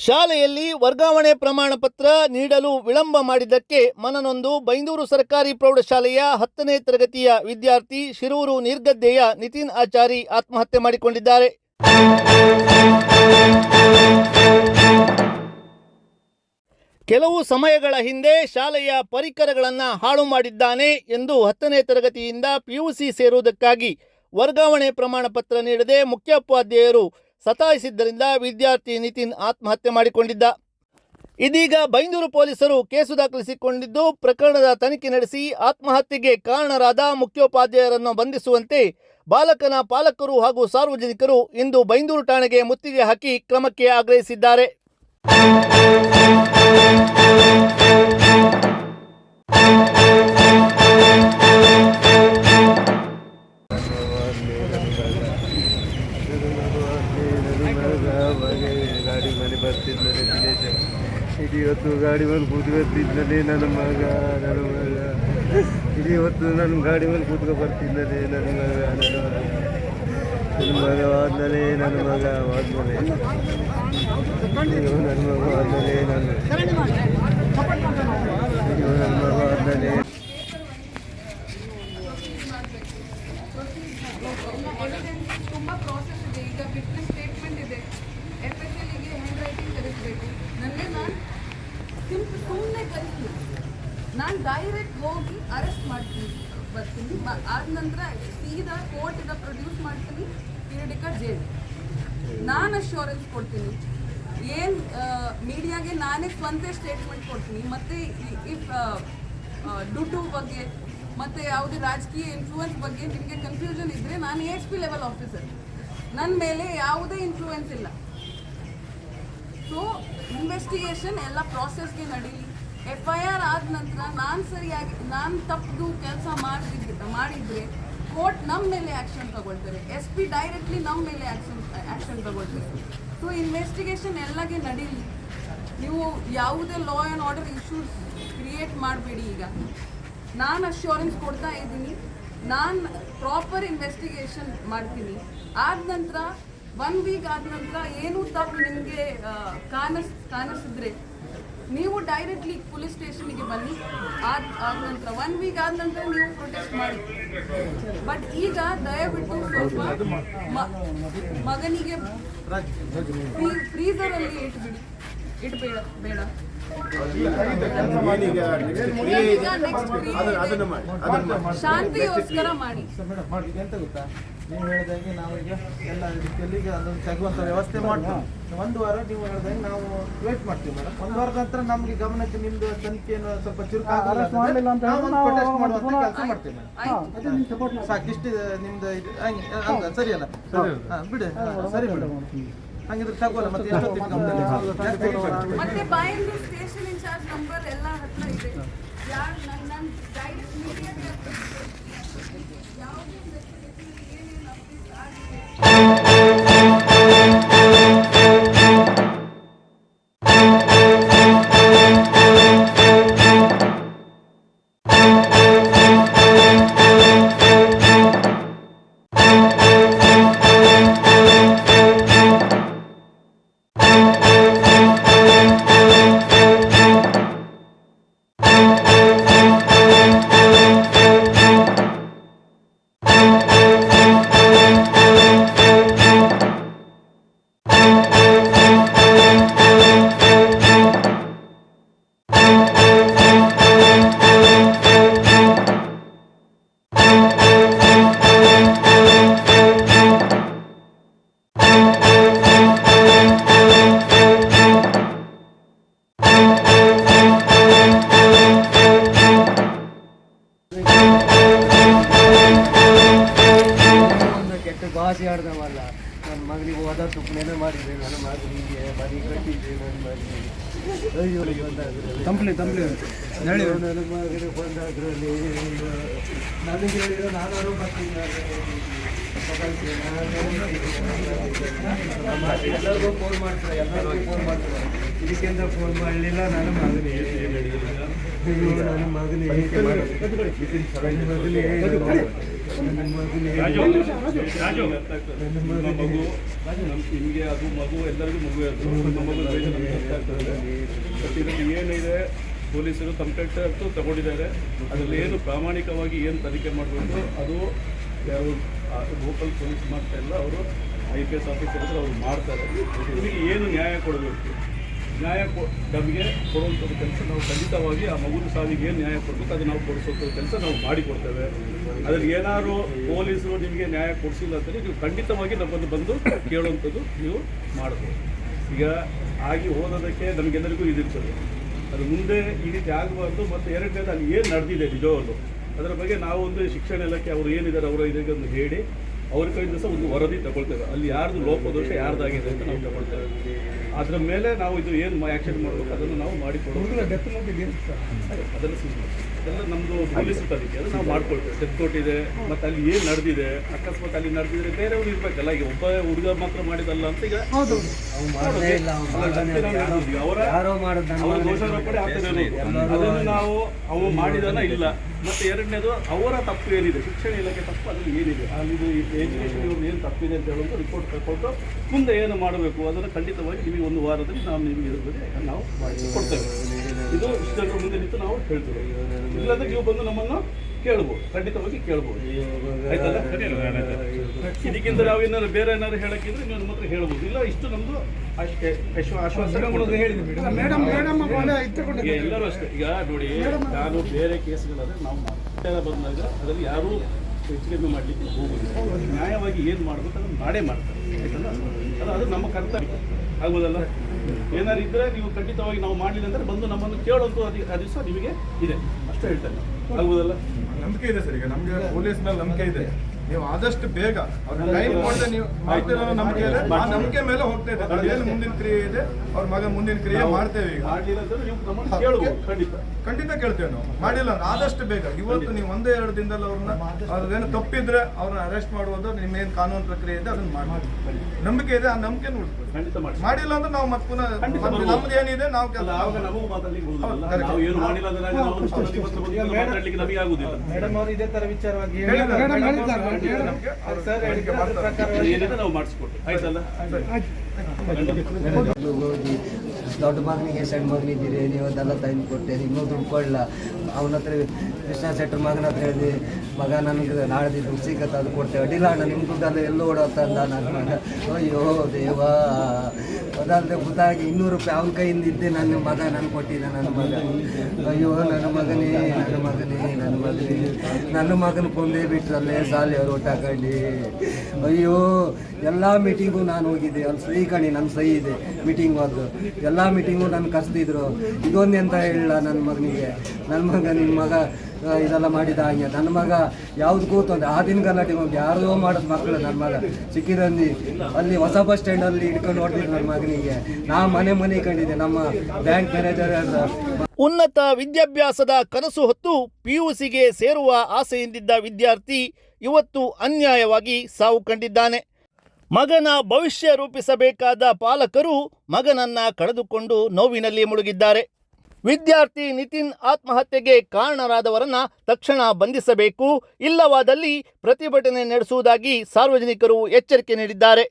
ಶಾಲೆಯಲ್ಲಿ ವರ್ಗಾವಣೆ ಪ್ರಮಾಣ ಪತ್ರ ನೀಡಲು ವಿಳಂಬ ಮಾಡಿದ್ದಕ್ಕೆ ಮನನೊಂದು ಬೈಂದೂರು ಸರ್ಕಾರಿ ಪ್ರೌಢಶಾಲೆಯ 10ನೇ ತರಗತಿಯ ವಿದ್ಯಾರ್ಥಿ ಶಿರೂರು ನೀರ್ಗದ್ದೆಯ ನಿತಿನ್ ಆಚಾರಿ ಆತ್ಮಹತ್ಯೆ ಮಾಡಿಕೊಂಡಿದ್ದಾರೆ. ಕೆಲವು ಸಮಯಗಳ ಹಿಂದೆ ಶಾಲೆಯ ಪರಿಕರಗಳನ್ನು ಹಾಳು ಮಾಡಿದ್ದಾನೆ ಎಂದು 10ನೇ ತರಗತಿಯಿಂದ ಪಿಯುಸಿ ಸೇರುವುದಕ್ಕಾಗಿ ವರ್ಗಾವಣೆ ಪ್ರಮಾಣ ಪತ್ರ ನೀಡದೆ ಮುಖ್ಯೋಪಾಧ್ಯಾಯರು ಸತಾಯಿಸಿದ್ದರಿಂದ ವಿದ್ಯಾರ್ಥಿ ನಿತಿನ್ ಆತ್ಮಹತ್ಯೆ ಮಾಡಿಕೊಂಡಿದ್ದ. ಇದೀಗ ಬೈಂದೂರು ಪೊಲೀಸರು ಕೇಸು ದಾಖಲಿಸಿಕೊಂಡಿದ್ದು ಪ್ರಕರಣದ ತನಿಖೆ ನಡೆಸಿ ಆತ್ಮಹತ್ಯೆಗೆ ಕಾರಣರಾದ ಮುಖ್ಯೋಪಾಧ್ಯಾಯರನ್ನು ಬಂಧಿಸುವಂತೆ ಬಾಲಕನ ಪಾಲಕರು ಹಾಗೂ ಸಾರ್ವಜನಿಕರು ಇಂದು ಬೈಂದೂರು ಠಾಣೆಗೆ ಮುತ್ತಿಗೆ ಹಾಕಿ ಕ್ರಮಕ್ಕೆ ಆಗ್ರಹಿಸಿದ್ದಾರೆ. ಗಾಡಿ ಮೇಲೆ ಬರ್ತಿದ್ದಾನೆ ದಿನೇಶ. ಇಡೀ ಹೊತ್ತು ಗಾಡಿ ಮೇಲೆ ಕೂತ್ಕೊ ಬರ್ತಿದ್ದಾನೆ ನನ್ನ ಮಗ. ಇಡೀ ಹೊತ್ತು ನನ್ನ ಗಾಡಿ ಮೇಲೆ ಕೂತ್ಕೊ ಬರ್ತಿದ್ದಾನೆ ನನ್ನ ಮಗ ಆದ್ಮೇಲೆ ನನ್ನ ಮಗ ಆದ್ಮೇಲೆ ನನ್ನ ಮಗ ಆದ್ಮೇಲೆ ತುಂಬ ಪ್ರಾಸೆಸ್ ಇದೆ. ಈಗ ವಿಟ್ನೆಸ್ ಸ್ಟೇಟ್ಮೆಂಟ್ ಇದೆ, FSLಗೆ ಹ್ಯಾಂಡ್ ರೈಟಿಂಗ್ ಕಲಿಸಬೇಕು. ನನಗೆ ನಾನು ಸುಮ್ಮನೆ ಕಲಿಸ್ತೀನಿ, ನಾನು ಡೈರೆಕ್ಟ್ ಹೋಗಿ ಅರೆಸ್ಟ್ ಮಾಡ್ತೀನಿ, ಬರ್ತೀನಿ. ಆದ ನಂತರ ಸೀದಾ ಕೋರ್ಟಿಗೆ ಪ್ರೊಡ್ಯೂಸ್ ಮಾಡ್ತೀನಿ, ಕಿರೀಟಿಕ ಜೈಲ್. ನಾನು ಅಶ್ಯೂರೆನ್ಸ್ ಕೊಡ್ತೀನಿ, ಏನು ಮೀಡಿಯಾಗೆ ನಾನೇ ಸ್ವಂತ ಸ್ಟೇಟ್ಮೆಂಟ್ ಕೊಡ್ತೀನಿ. ಮತ್ತು ಇಫ್ ದುಡ್ಡು ಬಗ್ಗೆ ಮತ್ತು ಯಾವುದೇ ರಾಜಕೀಯ ಇನ್ಫ್ಲೂಯೆನ್ಸ್ ಬಗ್ಗೆ ನಿಮಗೆ ಕನ್ಫ್ಯೂಷನ್ ಇದ್ದರೆ ನಾನು ASP ಲೆವೆಲ್ ಆಫೀಸರ್, ನನ್ನ ಮೇಲೆ ಯಾವುದೇ ಇನ್ಫ್ಲೂಯೆನ್ಸ್ ಇಲ್ಲ. ಸೊ ಇನ್ವೆಸ್ಟಿಗೇಷನ್ ಎಲ್ಲ ಪ್ರಾಸೆಸ್ಗೆ ನಡೀಲಿ. FIR ಆದ ನಂತರ ನಾನು ತಪ್ಪು ಕೆಲಸ ಮಾಡಿದರೆ ಕೋರ್ಟ್ ನಮ್ಮ ಮೇಲೆ ಆ್ಯಕ್ಷನ್ ತಗೊಳ್ತಾರೆ, SP ಡೈರೆಕ್ಟ್ಲಿ ನಮ್ಮ ಮೇಲೆ ಆ್ಯಕ್ಷನ್ ತಗೊಳ್ತಾರೆ. ಸೊ ಇನ್ವೆಸ್ಟಿಗೇಷನ್ ಎಲ್ಲಗೆ ನಡೀಲಿ. ನೀವು ಯಾವುದೇ law and order issues create ಮಾಡಬೇಡಿ. ಈಗ ನಾನು ಅಶ್ಯೂರೆನ್ಸ್ ಕೊಡ್ತಾ ಇದ್ದೀನಿ, ನಾನು ಪ್ರಾಪರ್ ಇನ್ವೆಸ್ಟಿಗೇಷನ್ ಮಾಡ್ತೀನಿ. ಆದ ನಂತರ 1 ವೀಕ್ ಆದ ನಂತರ ಏನೂ ತಪ್ಪು ನಿಮಗೆ ಕಾಣಿಸಿದ್ರೆ ನೀವು ಡೈರೆಕ್ಟ್ಲಿ ಪೊಲೀಸ್ ಸ್ಟೇಷನ್ಗೆ ಬನ್ನಿ. ಆದ ನಂತರ 1 ವೀಕ್ ಆದ ನಂತರ ನೀವು ಪ್ರೊಟೆಸ್ಟ್ ಮಾಡಿ. ಬಟ್ ಈಗ ದಯವಿಟ್ಟು ಸ್ವಲ್ಪ ಮಗನಿಗೆ ಫ್ರೀಸರಲ್ಲಿ ಇಟ್ಬೇಡ. ಶಾಂತಿಗೋಸ್ಕರ ಮಾಡಿ. ಎಂತ ಗೊತ್ತಾ, ನೀವು ಹೇಳಿದಂಗೆ ನಾವು ಈಗ ಎಲ್ಲ ರೀತಿಯಲ್ಲಿ ಅದನ್ನು ತೆಗುವಂಥ ವ್ಯವಸ್ಥೆ ಮಾಡ್ತೀವಿ. 1 ವಾರ ನೀವು ಹೇಳಿದಂಗೆ ನಾವು ವೇಟ್ ಮಾಡ್ತೀವಿ ಮೇಡಮ್. 1 ವಾರದ ನಂತರ ನಮಗೆ ಗಮನಕ್ಕೆ ನಿಮ್ದು ತನಿಖೆಯನ್ನು ಸ್ವಲ್ಪ ಚುರುಕಾಗಿಲ್ಲ ಪ್ರೊಟೆಸ್ಟ್ ಮಾಡುವಂಥ ಕೆಲಸ ಮಾಡ್ತೀವಿ ಮೇಡಮ್. ಸಾಕು, ಇಷ್ಟು ನಿಮ್ದು ಸರಿಯಲ್ಲ, ಬಿಡಿ, ಸರಿ ಬಿಡು. ಹಂಗಿದ್ರೆ ತಗೋಲ್ಲ. ಮತ್ತೆ ಮತ್ತೆ ಬಾಯಲ್ಲಿ ಸ್ಟೇಷನ್ ಇನ್ಚಾರ್ಜ್ ನಂಬರ್ ಎಲ್ಲ ಹತ್ರ ಇದೆ. ಯಾರು ನನ್ನ ಡೈರೆಕ್ಟ್ ಮೀಡಿಯಾಗೆ ಯಾವುದೇ ಏನೇನು ಅಪ್ಡೇಟ್ ಭಾಷೆ ಆಡ್ದವಲ್ಲ. ನನ್ನ ಮಗಳಿಗೆ ಹೋದ ತುಪ್ಪನೇನೆ ಮಾಡಿದ್ದೆ, ನನ್ನ ಮಗನಿಗೆ ಮನೆ ಕಟ್ಟಿದ್ದೆ, ನನ್ನ ಮಗನಿಗೆ ತಂಪ್ಲಿ ನನ್ನ ಮಗನಿಗೆ ಬಂದಾದ್ರಲ್ಲಿ ನನಗೆ ಹೇಳಿದ್ರೆ ನಾನು ಬರ್ತೀನಿ. ಎಲ್ಲರಿಗೂ ಫೋನ್ ಮಾಡ್ತಾರೆ, ಇದಕ್ಕೆಂತ ಫೋನ್ ಮಾಡಲಿಲ್ಲ. ನನ್ನ ಮಗನಿಗೆ ನನ್ನ ಮಗನಿಗೆ ನಿಮಗೆ ಅದು ಮಗು ಎಲ್ಲರಿಗೂ ಮಗು ಅದು ನಮ್ಮ ಮಗು ನಮ್ಗೆ ಅರ್ಥ ಆಗ್ತದೆ. ಬಟ್ ಇದರಲ್ಲಿ ಏನಿದೆ ಪೊಲೀಸರು ಕಂಪ್ಲೇಂಟ್ ಅಂತೂ ತಗೊಂಡಿದ್ದಾರೆ. ಅದರಲ್ಲಿ ಏನು ಪ್ರಾಮಾಣಿಕವಾಗಿ ಏನು ತನಿಖೆ ಮಾಡಬೇಕು ಅದು ಯಾರು ಲೋಕಲ್ ಪೊಲೀಸ್ ಮಾಡ್ತಾ ಇಲ್ಲ, ಅವರು IPS ಆಫೀಸರ್ ಅವರು ಮಾಡ್ತಾರೆ. ನಿಮಗೆ ಏನು ನ್ಯಾಯ ಕೊಡಬೇಕು, ನಮಗೆ ಕೊಡುವಂಥದ್ದು ಕೆಲಸ ನಾವು ಖಂಡಿತವಾಗಿ ಆ ಮಗುವಿನ ಸಾವಿಗೆ ಏನು ನ್ಯಾಯ ಕೊಡಬೇಕು ಅದು ನಾವು ಕೊಡಿಸುವಂಥ ಕೆಲಸ ನಾವು ಮಾಡಿಕೊಡ್ತೇವೆ. ಅದ್ರಲ್ಲಿ ಏನಾದ್ರು ಪೊಲೀಸರು ನಿಮಗೆ ನ್ಯಾಯ ಕೊಡಿಸಿಲ್ಲ ಅಂತಂದರೆ ನೀವು ಖಂಡಿತವಾಗಿ ನಮ್ಮನ್ನು ಬಂದು ಕೇಳುವಂಥದ್ದು ನೀವು ಮಾಡ್ಬೋದು. ಈಗ ಆಗಿ ಹೋಗೋದಕ್ಕೆ ನಮಗೆಲ್ಲರಿಗೂ ಇದಿರ್ತದೆ, ಅದು ಮುಂದೆ ಈ ರೀತಿ ಆಗಬಾರ್ದು. ಮತ್ತು ಎರಡನೇದು ಅಲ್ಲಿ ಏನು ನಡೆದಿದೆ ನಿಜವಾಗ್ಲು ಅದರ ಬಗ್ಗೆ ನಾವು ಒಂದು ಶಿಕ್ಷಣ ಇಲಾಖೆ ಅವರು ಏನಿದ್ದಾರೆ ಅವರ ಇದಕ್ಕೆ ಒಂದು ಹೇಳಿ ಅವ್ರ ಕೈಯಿಂದ ಸಹ ಒಂದು ವರದಿ ತಗೊಳ್ತೇವೆ. ಅಲ್ಲಿ ಯಾರ್ದು ಲೋಪದೋಷ ಯಾರ್ದಾಗಿದೆ ಅಂತ ನಾವು ತಗೊಳ್ತೇವೆ. ಅದರ ಮೇಲೆ ನಾವು ಇದು ಏನು ಆ್ಯಕ್ಷನ್ ಮಾಡಬೇಕು ಅದನ್ನು ನಾವು ಮಾಡಿಕೊಡೋದು. ಅದೆಲ್ಲ ಅದೆಲ್ಲ ನಮ್ಮದು ಪೊಲೀಸ್ ತನಿಖೆ ಅದು ನಾವು ಮಾಡ್ಕೊಳ್ತೇವೆ. ಡೆತ್ ಕೊಟ್ಟಿದೆ ಮತ್ತು ಅಲ್ಲಿ ಏನು ನಡೆದಿದೆ, ಅಕಸ್ಮಾತ್ ಅಲ್ಲಿ ನಡೆದಿದ್ರೆ ಬೇರೆಯವ್ರು ಇರಬೇಕಲ್ಲ. ಈಗ ಒಬ್ಬ ಹುಡುಗ ಮಾತ್ರ ಮಾಡಿದಲ್ಲ ಅಂತ ಈಗ ಅವರ ದೋಷಾರೋಪಣೆ ಆಗ್ತದೆ. ಅದನ್ನು ನಾವು ಅವು ಮಾಡಿದಾನ ಇಲ್ಲ. ಮತ್ತು ಎರಡನೇದು ಅವರ ತಪ್ಪು ಏನಿದೆ, ಶಿಕ್ಷಣ ಇಲಾಖೆ ತಪ್ಪು ಅದರಲ್ಲಿ ಏನಿದೆ, ಅಲ್ಲಿ ಎಜುಕೇಷನ್ ಇವ್ರದ್ದು ಏನು ತಪ್ಪಿದೆ ಅಂತ ಹೇಳೋದು ರಿಪೋರ್ಟ್ ತಗೊಂಡು ಮುಂದೆ ಏನು ಮಾಡಬೇಕು ಅದನ್ನು ಖಂಡಿತವಾಗಿ ನಿಮಗೆ ಒಂದು ವಾರದಲ್ಲಿ ನಾವು ನಿಮಗೆ ಇರೋದೇ ನಾವು ಕೊಡ್ತೇವೆ. ಇದು ಇಷ್ಟರ ಮುಂದೆ ನಿಂತು ನಾವು ಹೇಳ್ತೇವೆ. ಇಲ್ಲಂದ್ರೆ ನೀವು ಬಂದು ನಮ್ಮನ್ನು ಕೇಳ್ಬೋದು, ಖಂಡಿತವಾಗಿ ಕೇಳ್ಬೋದು. ಆಯ್ತಲ್ಲ, ಇದಕ್ಕಿಂತ ನಾವು ಏನಾದ್ರು ಬೇರೆ ಏನಾದ್ರು ಹೇಳಕ್ಕಿದ್ರೆ ನೀವು ನಮ್ಮ ಹತ್ರ ಹೇಳ್ಬೋದು. ಇಲ್ಲ ಇಷ್ಟು ನಮ್ಮದು ಅಷ್ಟೇ ಆಶ್ವಾಸನೆ ಎಲ್ಲರೂ ಅಷ್ಟೇ. ಈಗ ನೋಡಿ, ನಾನು ಬೇರೆ ಕೇಸ್ಗಳಾದರೆ ನಾವು ಮಾಡ್ತೇವೆ ಬಂದಾಗ ಅದರಲ್ಲಿ ಯಾರೂ ಹೆಚ್ಚು ಕಡಿಮೆ ಮಾಡಲಿಕ್ಕೆ ಹೋಗೋದಿಲ್ಲ. ನ್ಯಾಯವಾಗಿ ಏನು ಮಾಡಬೇಕು ಅದನ್ನು ಮಾಡೇ ಮಾಡ್ತಾರೆ. ಆಯ್ತಲ್ಲ, ಅದು ನಮ್ಮ ಕರ್ತವ್ಯ ಆಗ್ಬೋದಲ್ಲ. ಏನಾದ್ರು ಇದ್ದರೆ ನೀವು ಖಂಡಿತವಾಗಿ ನಾವು ಮಾಡಲಿಲ್ಲ ಅಂದರೆ ಬಂದು ನಮ್ಮನ್ನು ಕೇಳೋದು ಆ ದಿವಸ ನಿಮಗೆ ಇದೆ ಅಷ್ಟೇ ಹೇಳ್ತೇನೆ. ಆಗ್ಬೋದಲ್ಲ? ನಂಬಿಕೆ ಇದೆ ಸರ್. ಈಗ ನಮ್ಗೆ ಪೊಲೀಸ್ ಮೇಲೆ ನಂಬಿಕೆ ಇದೆ. ನೀವು ಆದಷ್ಟು ಬೇಗ ಅವ್ರ ಲೈನ್ ಮಾಡಿದ್ರೆ ನೀವು ಮಾಡ್ತೀರ ನಂಬಿಕೆ ಇದೆ. ಆ ನಂಬಿಕೆ ಮೇಲೆ ಹೋಗ್ತಾ ಇದೆ. ಏನು ಮುಂದಿನ ಕ್ರಿಯೆ ಇದೆ ಅವ್ರ ಮಗ ಮುಂದಿನ ಕ್ರಿಯೆ ಮಾಡ್ತೇವೆ. ಈಗ ಮಾಡಲಿಲ್ಲ ಅಂತಂದ್ರೆ ನೀವು ನಮ್ಮನ್ನು ಕೇಳ್ಬೋದು, ಖಂಡಿತ ಕೇಳ್ತೇವೆ ನಾವು. ಮಾಡಿಲ್ಲ ಅಂದ್ರೆ ಆದಷ್ಟು ಬೇಗ ಇವತ್ತು ನೀವು 1-2 ದಿನದಲ್ಲಿ ಅವ್ರನ್ನ ಅದೇನು ತಪ್ಪಿದ್ರೆ ಅವ್ರನ್ನ ಅರೆಸ್ಟ್ ಮಾಡುವುದು ನಿಮ್ಮೇನು ಕಾನೂನು ಪ್ರಕ್ರಿಯೆ ಇದೆ ಅದನ್ನ ಮಾಡಿ. ನಂಬಿಕೆ ಇದೆ, ಆ ನಂಬಿಕೆ ನೋಡ್ಬೋದು. ಖಂಡಿತ ಮಾಡಿ. ಮಾಡಿಲ್ಲ ಅಂದ್ರೆ ನಾವು ಮತ್ತೆ ಪುನಃ ನಮ್ದು ಏನಿದೆ ನಾವು ಆವಾಗ ನಮಗೂ ಮಾತಾಡ್ಲಿಕ್ಕೆ ನಾವು ಏನು ಮಾಡಿಲ್ಲ ಅಂದ್ರೆ ಮಾತಾಡ್ಲಿಕ್ಕೆ ನಮಗೆ ಆಗುದಿಲ್ಲ. ಮೇಡಮ್ ಅವರು ಇದೇ ತರ ವಿಚಾರವಾಗಿ ಏನಿದೆ ನಾವು ಮಾಡಿಸ್ಕೊಟ್ಟು ಆಯ್ತಲ್ಲ. ಹೋಗಿ ದೊಡ್ಡ ಮಗನಿಗೆ ಸಣ್ಣ ಮಗನಿದ್ದೀರಿ ನೀವು ಅದೆಲ್ಲ ತಂದು ಕೊಟ್ಟೆ, ಇನ್ನೂ ದುಡ್ಡು ಕೊಡಲ್ಲ. ಅವನ ಹತ್ರ ಕೃಷ್ಣ ಶೆಟ್ಟರ್ ಮಗನ ಹತ್ರ ಹೇಳಿದೆ, ಮಗ ನನಗೆ ನಾಳೆ ದುಡ್ಡು ಸಿಗತ್ತೆ ಅದು ಕೊಡ್ತೇವೆ. ಅಡ್ಡಿಲ್ಲ ಅಣ್ಣ ನಿಮ್ಮ ದುಡ್ಡಲ್ಲ ಎಲ್ಲೋ ಓಡೋತಂದ ನನ್ನ ಮಗ. ಅಯ್ಯೋ ದೇವಾ, ಅದಲ್ಲದೆ ಗೊತ್ತಾಗಿ 200 ರೂಪಾಯಿ ಅವನ ಕೈಯಿಂದ ಇದ್ದೆ ನನ್ನ ಮಗ ನಾನು ಕೊಟ್ಟಿದ್ದ ನನ್ನ ಮಗ. ಅಯ್ಯೋ ನನ್ನ ಮಗನೇ ನನ್ನ ಮಗನೇ ನನ್ನ ಮಗನೇ ನನ್ನ ಮಗನ ಕೊಂದೇ ಬಿಟ್ರಲ್ಲೇ ಶಾಲೆಯವರು ಊಟ ಕಂಡು. ಅಯ್ಯೋ ಎಲ್ಲ ಮೀಟಿಂಗು ನಾನು ಹೋಗಿದ್ದೆ, ಅಲ್ಲಿ ಸಹಿ ಕಣಿ ನನ್ನ ಸಹಿ ಇದೆ ಮೀಟಿಂಗ್ ಅದು. ಎಲ್ಲ ಮೀಟಿಂಗು ನನ್ನ ಕರೆದಿದ್ರು. ಇದೊಂದು ಎಂತ ಹೇಳಿಲ್ಲ ನನ್ನ ಮಗನಿಗೆ, ನನ್ನ ಮಗ ನಿನ್ನ ಮಗ ಇದೆಲ್ಲ ಮಾಡಿದ ಹಾಗೆ. ನನ್ನ ಮಗ ಯಾವುದಕ್ಕೂ ತೊಂದರೆ ಆ ದಿನ ಗಲಾಟೆ ಹೋಗಿ ಯಾರೋ ಮಾಡೋದು ಮಕ್ಕಳು. ನನ್ನ ಮಗ ಸಿಕ್ಕಿದಂದು ಅಲ್ಲಿ ಹೊಸ ಬಸ್ ಸ್ಟ್ಯಾಂಡಲ್ಲಿ ಇಟ್ಕೊಂಡು ನೋಡ್ತಿದ್ರು ನನ್ನ ಮಗನಿಗೆ. ನಾ ಮನೆ ಕಂಡಿದ್ದೆ ನಮ್ಮ ಬ್ಯಾಂಕ್ ಮ್ಯಾನೇಜರ್. ಉನ್ನತ ವಿದ್ಯಾಭ್ಯಾಸದ ಕನಸು ಹೊತ್ತು PUCಗೆ ಸೇರುವ ಆಸೆಯಿಂದಿದ್ದ ವಿದ್ಯಾರ್ಥಿ ಇವತ್ತು ಅನ್ಯಾಯವಾಗಿ ಸಾವು ಕಂಡಿದ್ದಾನೆ. ಮಗನ ಭವಿಷ್ಯ ರೂಪಿಸಬೇಕಾದ ಪಾಲಕರು ಮಗನನ್ನ ಕಳೆದುಕೊಂಡು ನೋವಿನಲ್ಲಿ ಮುಳುಗಿದ್ದಾರೆ. ವಿದ್ಯಾರ್ಥಿ ನಿತಿನ್ ಆತ್ಮಹತ್ಯೆಗೆ ಕಾರಣರಾದವರನ್ನ ತಕ್ಷಣ ಬಂಧಿಸಬೇಕು, ಇಲ್ಲವಾದಲ್ಲಿ ಪ್ರತಿಭಟನೆ ನಡೆಸುವುದಾಗಿ ಸಾರ್ವಜನಿಕರು ಎಚ್ಚರಿಕೆ ನೀಡಿದ್ದಾರೆ.